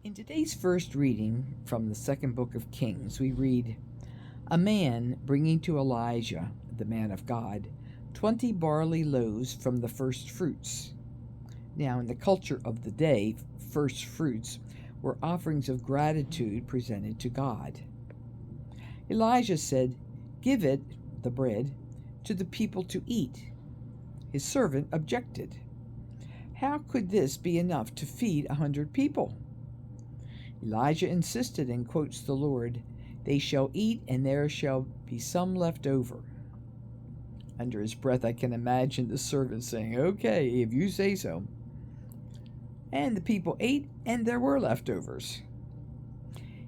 In today's first reading from the second book of Kings, we read, "A man bringing to Elijah, the man of God, 20 barley loaves from the first fruits." Now, in the culture of the day, first fruits were offerings of gratitude presented to God. Elijah said, "Give it," the bread, "to the people to eat." His servant objected. How could this be enough to feed 100 people? Elijah insisted and quotes the Lord, "They shall eat, and there shall be some left over." Under his breath, I can imagine the servant saying, "Okay, if you say so." And the people ate, and there were leftovers.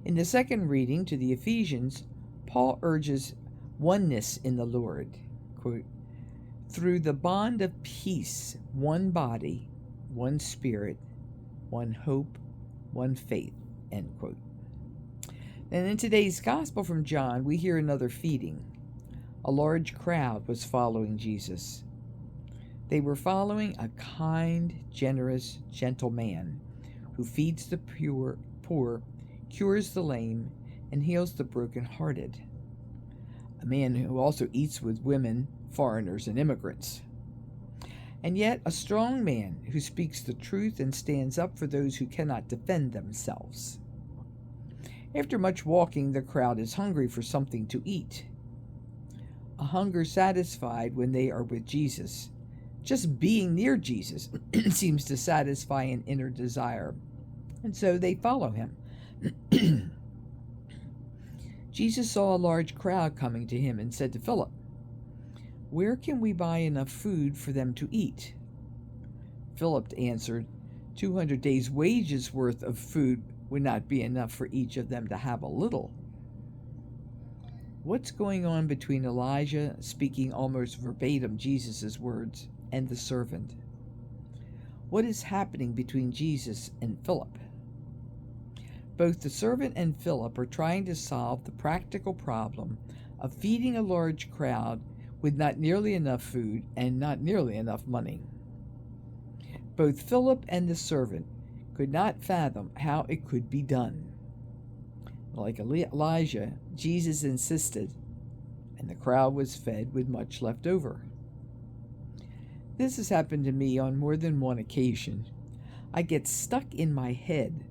In the second reading to the Ephesians, Paul urges oneness in the Lord. Quote, "Through the bond of peace, one body, one spirit, one hope, one faith." End quote. And in today's Gospel from John, we hear another feeding. A large crowd was following Jesus. They were following a kind, generous, gentle man who feeds the poor, cures the lame, and heals the brokenhearted. A man who also eats with women, foreigners, and immigrants. And yet a strong man who speaks the truth and stands up for those who cannot defend themselves. After much walking, the crowd is hungry for something to eat. A hunger satisfied when they are with Jesus. Just being near Jesus seems to satisfy an inner desire, and so they follow him. Jesus saw a large crowd coming to him and said to Philip, "Where can we buy enough food for them to eat?" Philip answered, 200 days' wages worth of food would not be enough for each of them to have a little. What's going on between Elijah, speaking almost verbatim Jesus' words, and the servant? What is happening between Jesus and Philip? Both the servant and Philip are trying to solve the practical problem of feeding a large crowd with not nearly enough food and not nearly enough money. Both Philip and the servant could not fathom how it could be done. Like Elijah, Jesus insisted, and the crowd was fed with much left over. This has happened to me on more than one occasion. I get stuck in my head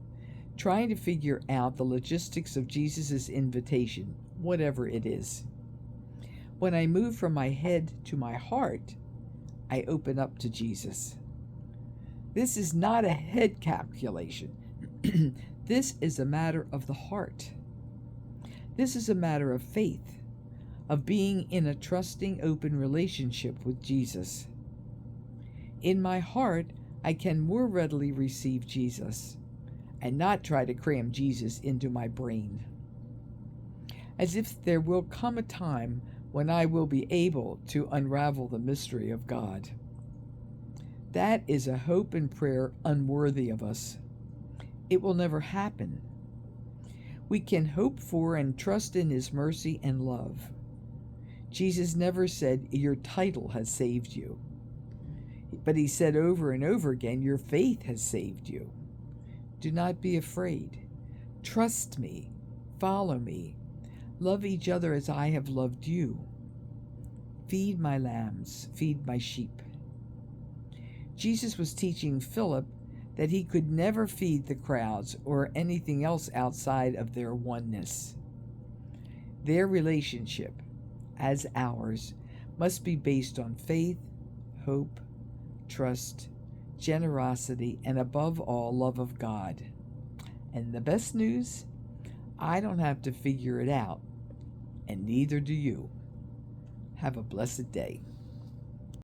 trying to figure out the logistics of Jesus' invitation, whatever it is. When I move from my head to my heart, I open up to Jesus. This is not a head calculation. This is a matter of the heart. This is a matter of faith, of being in a trusting, open relationship with Jesus. In my heart, I can more readily receive Jesus and not try to cram Jesus into my brain. As if there will come a time when I will be able to unravel the mystery of God. That is a hope and prayer unworthy of us. It will never happen. We can hope for and trust in His mercy and love. Jesus never said, "Your title has saved you." But He said over and over again, "Your faith has saved you." Do not be afraid. Trust me. Follow me. Love each other as I have loved you. Feed my lambs. Feed my sheep. Jesus was teaching Philip that he could never feed the crowds or anything else outside of their oneness. Their relationship, as ours, must be based on faith, hope, trust, generosity, and above all, love of God. And the best news? I don't have to figure it out, and neither do you. Have a blessed day.